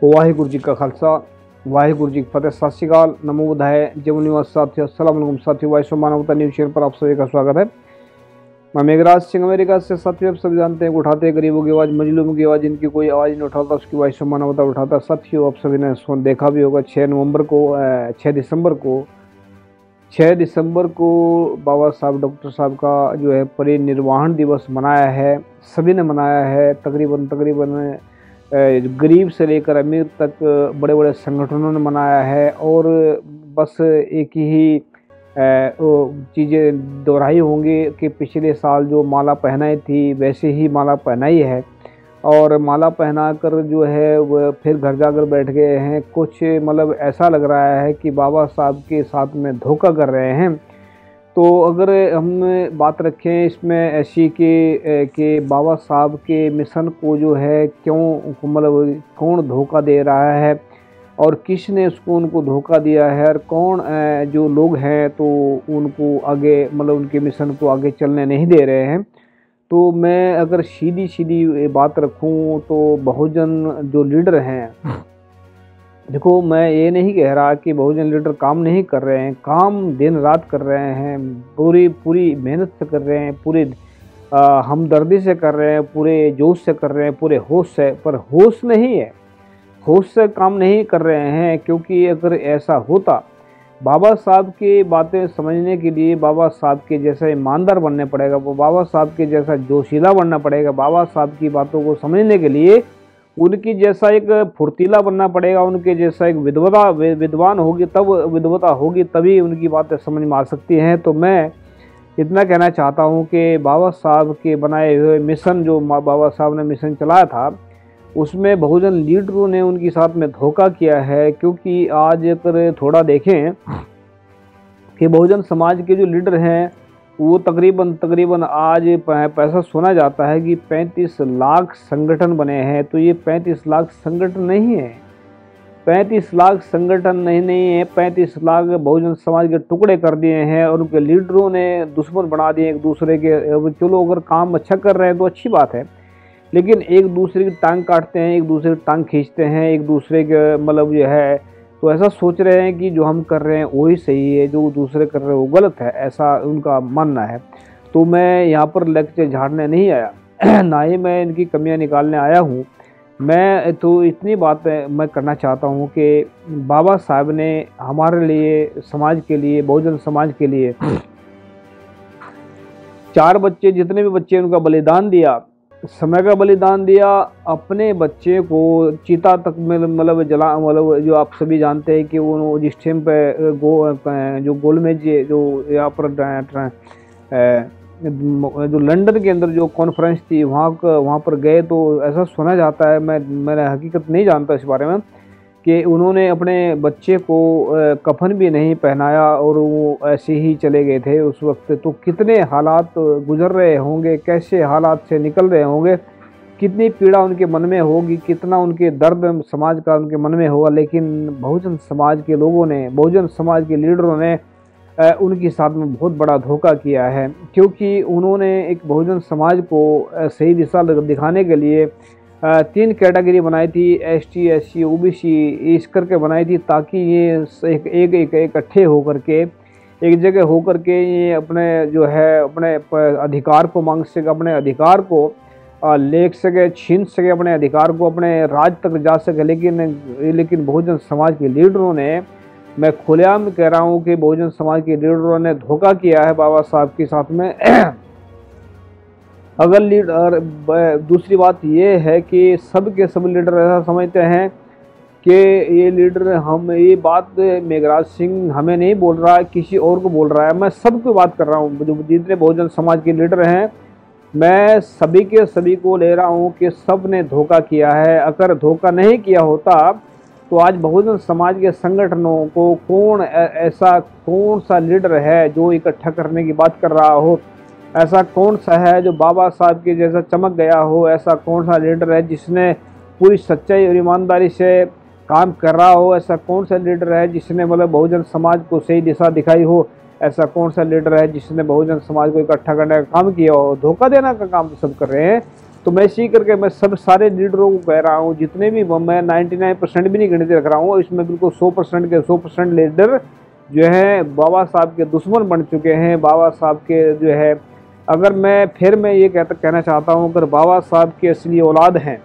वाहिगुरु जी का खालसा वाहिगुरु जी की फतेह। सत श्री अकाल, नमो बुधाय, जय निवास साथियों, अस्सलाम वालेकुम साथियों। वाइस मानवता न्यूज चैनल पर आप सभी का स्वागत है। मैं मेघराज सिंह अमेरिका से। साथियों, आप सब जानते हैं उठाते हैं गरीबों की आवाज़, मजलूमों की आवाज़, जिनकी कोई आवाज़ नहीं उठाता उसकी वाइस मानवता उठाता। साथियों, आप सभी ने देखा भी होगा 6 दिसंबर को बाबा साहब डॉक्टर साहब का जो है परिनिर्वाण दिवस मनाया है। सभी ने मनाया है, तकरीबन गरीब से लेकर अमीर तक बड़े बड़े संगठनों ने मनाया है। और बस एक ही चीज़ें दोहराई होंगी कि पिछले साल जो माला पहनाई थी वैसे ही माला पहनाई है, और माला पहना कर जो है वो फिर घर जाकर बैठ गए हैं। कुछ मतलब ऐसा लग रहा है कि बाबा साहब के साथ में धोखा कर रहे हैं। तो अगर हम बात रखें इसमें ऐसी कि बाबा साहब के मिशन को जो है क्यों मतलब कौन धोखा दे रहा है और किसने उनको धोखा दिया है, और कौन जो लोग हैं तो उनको आगे मतलब उनके मिशन को आगे चलने नहीं दे रहे हैं। तो मैं अगर सीधी बात रखूं तो बहुजन जो लीडर हैं, देखो मैं ये नहीं कह रहा कि बहुजन लीडर काम नहीं कर रहे हैं, काम दिन रात कर रहे हैं, पूरी मेहनत से कर रहे हैं, पूरे हमदर्दी से कर रहे हैं, पूरे जोश से कर रहे हैं, पूरे होश से। पर होश नहीं है, होश से काम नहीं कर रहे हैं। क्योंकि अगर ऐसा होता, बाबा साहब की बातें समझने के लिए बाबा साहब के जैसा ईमानदार बनना पड़ेगा, वो बाबा साहब के जैसा जोशीला बनना पड़ेगा। बाबा साहब की बातों को समझने के लिए उनकी जैसा एक फुर्तीला बनना पड़ेगा, उनके जैसा एक विद्वान होगी, तब विद्वता होगी, तभी उनकी बातें समझ में आ सकती हैं। तो मैं इतना कहना चाहता हूं कि बाबा साहब के बनाए हुए मिशन, जो बाबा साहब ने मिशन चलाया था, उसमें बहुजन लीडरों ने उनके साथ में धोखा किया है। क्योंकि आज अगर थोड़ा देखें कि बहुजन समाज के जो लीडर हैं वो तकरीबन आज पैसा सुना जाता है कि 35 लाख संगठन बने हैं। तो ये 35 लाख संगठन नहीं है, 35 लाख संगठन नहीं है, 35 लाख बहुजन समाज के टुकड़े कर दिए हैं और उनके लीडरों ने दुश्मन बना दिए एक दूसरे के। चलो अगर काम अच्छा कर रहे हैं तो अच्छी बात है, लेकिन एक दूसरे की टांग काटते हैं, एक दूसरे की टांग खींचते हैं, एक दूसरे के मतलब जो है तो ऐसा सोच रहे हैं कि जो हम कर रहे हैं वही सही है, जो दूसरे कर रहे हैं वो गलत है, ऐसा उनका मानना है। तो मैं यहाँ पर लेक्चर झाड़ने नहीं आया ना ही मैं इनकी कमियां निकालने आया हूँ। मैं तो इतनी बात मैं करना चाहता हूँ कि बाबा साहब ने हमारे लिए, समाज के लिए, बहुजन समाज के लिए 4 बच्चे, जितने भी बच्चे उनका बलिदान दिया, समय का बलिदान दिया, अपने बच्चे को चिता तक में मतलब जला, मतलब जो आप सभी जानते हैं कि वो जिस टाइम पे जो गोलमेज जो यहाँ पर जो लंदन के अंदर जो कॉन्फ्रेंस थी वहाँ पर गए, तो ऐसा सुना जाता है, मैंने हकीकत नहीं जानता इस बारे में, कि उन्होंने अपने बच्चे को कफन भी नहीं पहनाया और वो ऐसे ही चले गए थे उस वक्त। तो कितने हालात गुजर रहे होंगे, कैसे हालात से निकल रहे होंगे, कितनी पीड़ा उनके मन में होगी, कितना उनके दर्द समाज का उनके मन में होगा। लेकिन बहुजन समाज के लोगों ने, बहुजन समाज के लीडरों ने उनके साथ में बहुत बड़ा धोखा किया है। क्योंकि उन्होंने एक बहुजन समाज को सही दिशा दिखाने के लिए 3 कैटेगरी बनाई थी, ST SC OBC इस करके बनाई थी, ताकि ये एक इकट्ठे होकर के एक जगह होकर के ये अपने जो है अपने अधिकार को मांग सके, अपने अधिकार को ले सके, छीन सके, अपने अधिकार को अपने राज तक जा सके। लेकिन बहुजन समाज के लीडरों ने, मैं खुलेआम कह रहा हूँ कि बहुजन समाज के लीडरों ने धोखा किया है बाबा साहब के साथ में। अगर लीडर, दूसरी बात ये है कि सब के सब लीडर ऐसा समझते हैं कि ये लीडर, हम ये बात मेघराज सिंह हमें नहीं बोल रहा है, किसी और को बोल रहा है, मैं सबकी बात कर रहा हूँ। जो जितने बहुजन समाज के लीडर हैं, मैं सभी के सभी को ले रहा हूँ कि सब ने धोखा किया है। अगर धोखा नहीं किया होता तो आज बहुजन समाज के संगठनों को कौन सा लीडर है जो इकट्ठा करने की बात कर रहा हो, ऐसा कौन सा है जो बाबा साहब के जैसा चमक गया हो, ऐसा कौन सा लीडर है जिसने पूरी सच्चाई और ईमानदारी से काम कर रहा हो, ऐसा कौन सा लीडर है जिसने मतलब बहुजन समाज को सही दिशा दिखाई हो, ऐसा कौन सा लीडर है जिसने बहुजन समाज को इकट्ठा करने का काम किया हो। धोखा देने का काम तो सब कर रहे हैं। तो मैं इसी करके मैं सब सारे लीडरों को कह रहा हूँ, जितने भी, मैं 99% भी नहीं गिनती रख रहा हूँ, इसमें बिल्कुल 100% के 100% लीडर जो है बाबा साहब के दुश्मन बन चुके हैं। बाबा साहब के जो है, अगर मैं ये कहना चाहता हूँ, अगर बाबा साहब की असली औलाद हैं,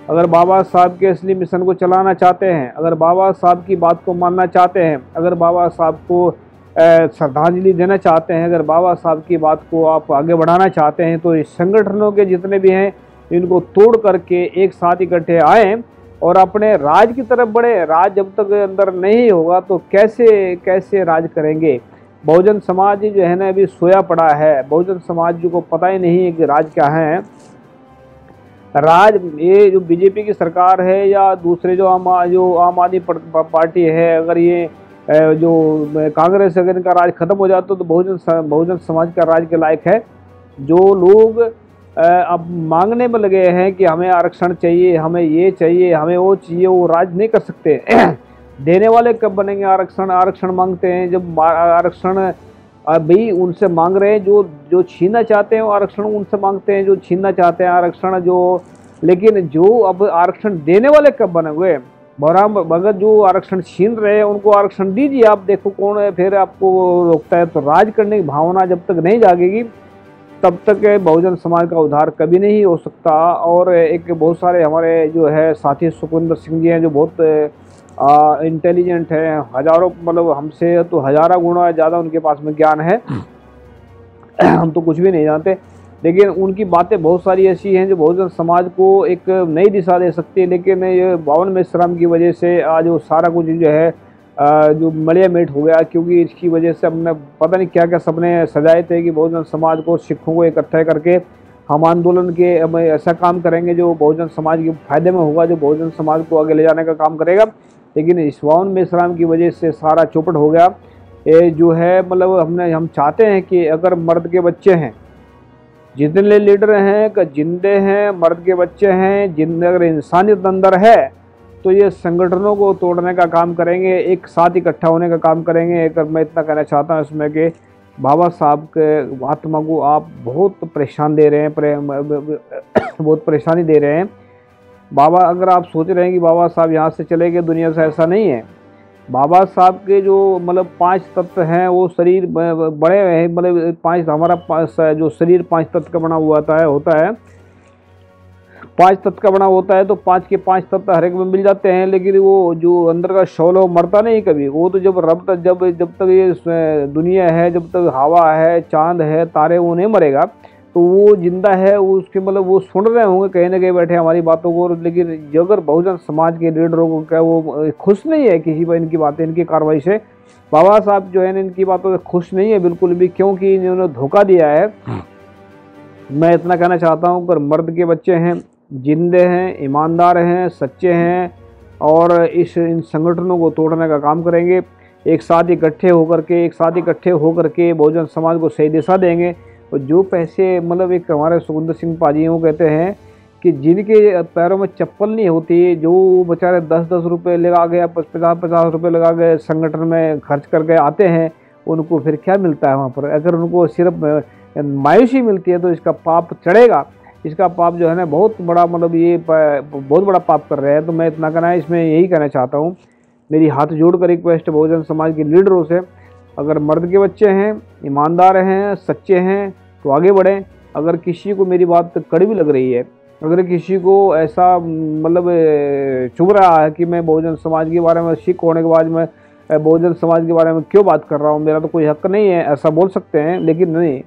अगर बाबा साहब के असली मिशन को चलाना चाहते हैं, अगर बाबा साहब की बात को मानना चाहते हैं, अगर बाबा साहब को श्रद्धांजलि देना चाहते हैं, अगर बाबा साहब की बात को आप आगे बढ़ाना चाहते हैं, तो इस संगठनों के जितने भी हैं इनको तोड़ करके एक साथ इकट्ठे आएँ और अपने राज की तरफ बढ़े। राज जब तक अंदर नहीं होगा तो कैसे राज करेंगे। बहुजन समाज जो है ना अभी सोया पड़ा है। बहुजन समाज को पता ही नहीं है कि राज क्या है। राज ये जो बीजेपी की सरकार है या दूसरे जो आम आदमी पार्टी है, अगर ये जो कांग्रेस, अगर इनका राज खत्म हो जाता तो बहुजन समाज का राज के लायक है। जो लोग अब मांगने में लगे हैं कि हमें आरक्षण चाहिए, हमें ये चाहिए, हमें वो चाहिए, वो राज नहीं कर सकते। देने वाले कब बनेंगे? आरक्षण मांगते हैं जब आरक्षण अभी उनसे मांग रहे हैं, जो छीनना चाहते हैं वो आरक्षण उनसे मांगते हैं, जो छीनना चाहते हैं आरक्षण लेकिन जो अब आरक्षण देने वाले कब बनेंगे? बहराम भगत जो आरक्षण छीन रहे हैं उनको आरक्षण दीजिए, आप देखो कौन है फिर आपको रोकता है। तो राज करने की भावना जब तक नहीं जागेगी तब तक बहुजन समाज का उद्धार कभी नहीं हो सकता। और एक बहुत सारे हमारे जो है साथी सुखविंदर सिंह जी हैं जो बहुत इंटेलिजेंट है, हजारों मतलब हमसे तो हजारों गुना ज़्यादा उनके पास में ज्ञान है। हम तो कुछ भी नहीं जानते, लेकिन उनकी बातें बहुत सारी ऐसी हैं जो बहुजन समाज को एक नई दिशा दे सकती है। लेकिन ये बावन मेश्राम की वजह से आज वो सारा कुछ जो है जो मलिया मेट हो गया, क्योंकि इसकी वजह से हमने पता नहीं क्या क्या सपने सजाए थे कि बहुजन समाज को, सिखों को इकट्ठा करके हम आंदोलन के हम ऐसा काम करेंगे जो बहुजन समाज के फायदे में होगा, जो बहुजन समाज को आगे ले जाने का काम करेगा। लेकिन इस बावन मेश्राम की वजह से सारा चौपट हो गया। ये जो है मतलब हम चाहते हैं कि अगर मर्द के बच्चे हैं, जितने लीडर हैं जिंदे हैं, मर्द के बच्चे हैं, जिंदे अगर इंसानियत अंदर है तो ये संगठनों को तोड़ने का काम करेंगे, एक साथ इकट्ठा होने का काम करेंगे। एक मैं इतना कहना चाहता हूँ इसमें कि बाबा साहब के आत्मा को आप बहुत परेशान दे रहे हैं, बहुत परेशानी दे रहे हैं। बाबा, अगर आप सोच रहे हैं कि बाबा साहब यहाँ से चले गए दुनिया से, ऐसा नहीं है। बाबा साहब के जो मतलब 5 तत्व हैं वो शरीर बड़े हैं, मतलब 5 हमारा जो शरीर 5 तत्व का बना हुआ होता है 5 तत्व का बना होता है, तो 5 के 5 तत्व हर एक में मिल जाते हैं। लेकिन वो जो अंदर का शौल वो मरता नहीं कभी। वो तो जब जब तक ये दुनिया है, जब तक हवा है, चांद है, तारे, वो नहीं मरेगा। तो वो जिंदा है, उसके मतलब वो सुन रहे होंगे कहीं ना कहीं बैठे हमारी बातों को। लेकिन अगर बहुजन समाज के लीडरों को क्या वो खुश नहीं है किसी पर इनकी बातें, इनकी कार्रवाई से? बाबा साहब जो है इनकी बातों से खुश नहीं है बिल्कुल भी, क्योंकि इन्होंने धोखा दिया है। मैं इतना कहना चाहता हूँ, अगर मर्द के बच्चे हैं, जिंदे हैं, ईमानदार हैं, सच्चे हैं और इन संगठनों को तोड़ने का काम करेंगे, एक साथ इकट्ठे होकर के बहुजन समाज को सही दिशा देंगे। और जो पैसे मतलब एक हमारे सुखविंदर सिंह पाजी वो कहते हैं कि जिनके पैरों में चप्पल नहीं होती, जो बेचारे 10-10 रुपये लगा गए, 50-50 रुपये लगा गए संगठन में खर्च करके आते हैं, उनको फिर क्या मिलता है वहाँ पर? अगर उनको सिर्फ मायूसी मिलती है तो इसका पाप चढ़ेगा। इसका पाप जो है ना बहुत बड़ा, मतलब ये बहुत बड़ा पाप कर रहे हैं। तो मैं इतना कहना है, इसमें यही कहना चाहता हूँ, मेरी हाथ जोड़कर रिक्वेस्ट बहुजन समाज के लीडरों से, अगर मर्द के बच्चे हैं, ईमानदार हैं, सच्चे हैं तो आगे बढ़ें। अगर किसी को मेरी बात कड़वी लग रही है, अगर किसी को ऐसा मतलब चुभ रहा है कि मैं बहुजन समाज के बारे में, सिख होने के बाद मैं बहुजन समाज के बारे में क्यों बात कर रहा हूँ, मेरा तो कोई हक नहीं है, ऐसा बोल सकते हैं। लेकिन नहीं,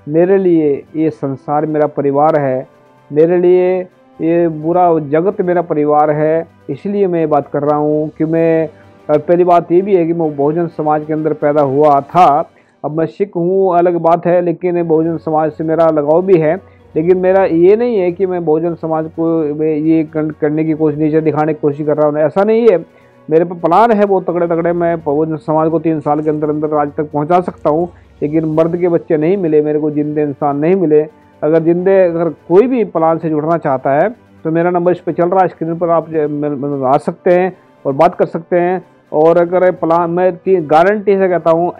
मेरे लिए ये संसार मेरा परिवार है, मेरे लिए ये पूरा जगत मेरा परिवार है। इसलिए मैं ये बात कर रहा हूँ कि मैं, पहली बात ये भी है कि मैं बहुजन समाज के अंदर पैदा हुआ था। अब मैं सिख हूँ अलग बात है, लेकिन बहुजन समाज से मेरा लगाव भी है। लेकिन मेरा ये नहीं है कि मैं बहुजन समाज को ये करने की कोशिश, नीचे दिखाने की कोशिश कर रहा हूँ, ऐसा नहीं है। मेरे पे प्लान है बहुत तगड़े, मैं बहुजन समाज को 3 साल के अंदर अंदर आज तक पहुँचा सकता हूँ। लेकिन मर्द के बच्चे नहीं मिले मेरे को, जिंदे इंसान नहीं मिले। अगर कोई भी प्लान से जुड़ना चाहता है तो मेरा नंबर इस पर चल रहा है, स्क्रीन पर आप आ सकते हैं और बात कर सकते हैं। और अगर प्लान, मैं गारंटी से कहता हूँ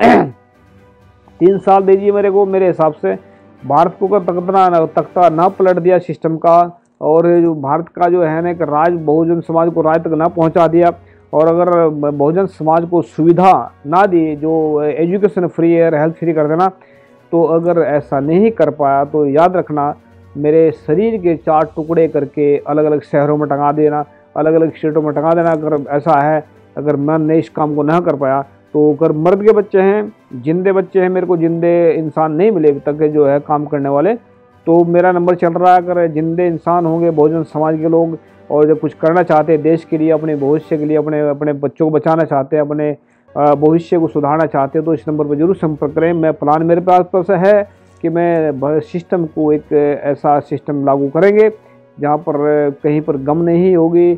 3 साल दीजिए मेरे को, मेरे हिसाब से भारत को अगर तख्ता ना पलट दिया सिस्टम का, और जो भारत का जो है ना एक राज बहुजन समाज को राज तक ना पहुंचा दिया, और अगर बहुजन समाज को सुविधा ना दी, जो एजुकेशन फ्री है, हेल्थ फ्री कर देना, तो अगर ऐसा नहीं कर पाया तो याद रखना मेरे शरीर के 4 टुकड़े करके अलग अलग शहरों में टंगा देना, अलग अलग स्टेटों में टंगा देना। अगर ऐसा है, अगर मैंने इस काम को ना कर पाया, तो अगर मर्द के बच्चे हैं, जिंदे बच्चे हैं, मेरे को जिंदे इंसान नहीं मिले अभी तक जो है काम करने वाले, तो मेरा नंबर चल रहा है। अगर जिंदे इंसान होंगे बहुजन समाज के लोग, और जब कुछ करना चाहते हैं देश के लिए, अपने भविष्य के लिए, अपने बच्चों को बचाना चाहते हैं, अपने भविष्य को सुधारना चाहते हैं, तो इस नंबर पर जरूर संपर्क करें। मैं प्लान मेरे पास है कि मैं सिस्टम को एक ऐसा सिस्टम लागू करेंगे जहाँ पर कहीं पर गम नहीं होगी,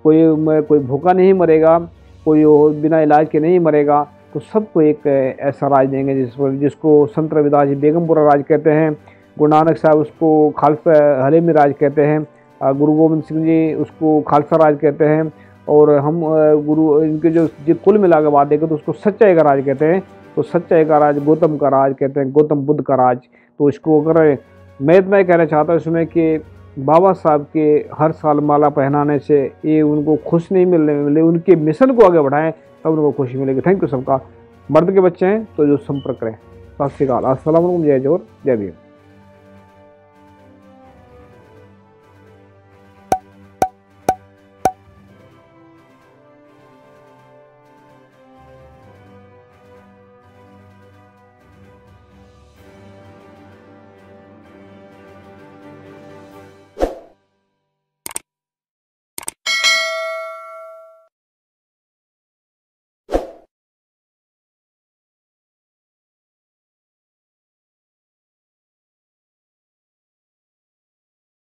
कोई भूखा नहीं मरेगा, कोई बिना इलाज के नहीं मरेगा, तो सबको एक ऐसा राज देंगे जिसको संत रविदास जी बेगमपुरा राज कहते हैं, गुरु नानक साहब उसको खालसा हलेमी राज कहते हैं, गुरु गोविंद सिंह जी उसको खालसा राज कहते हैं, और हम गुरु इनके जो कुल मिला के बात देखें तो उसको सच्चाई का राज कहते हैं। तो सच्चाई का राज गौतम का राज कहते हैं, गौतम बुद्ध का राज। तो इसको अगर मैं इतना ही कहना चाहता हूँ इसमें कि बाबा साहब के हर साल माला पहनाने से ये उनको खुश नहीं मिले, उनके मिशन को आगे बढ़ाएं तब उनको खुशी मिलेगी। थैंक यू सबका। मर्द के बच्चे हैं तो जो संपर्क करें। सत श्री अकाल, अस्सलाम वालेकुम, जय जोहर, जय भीम।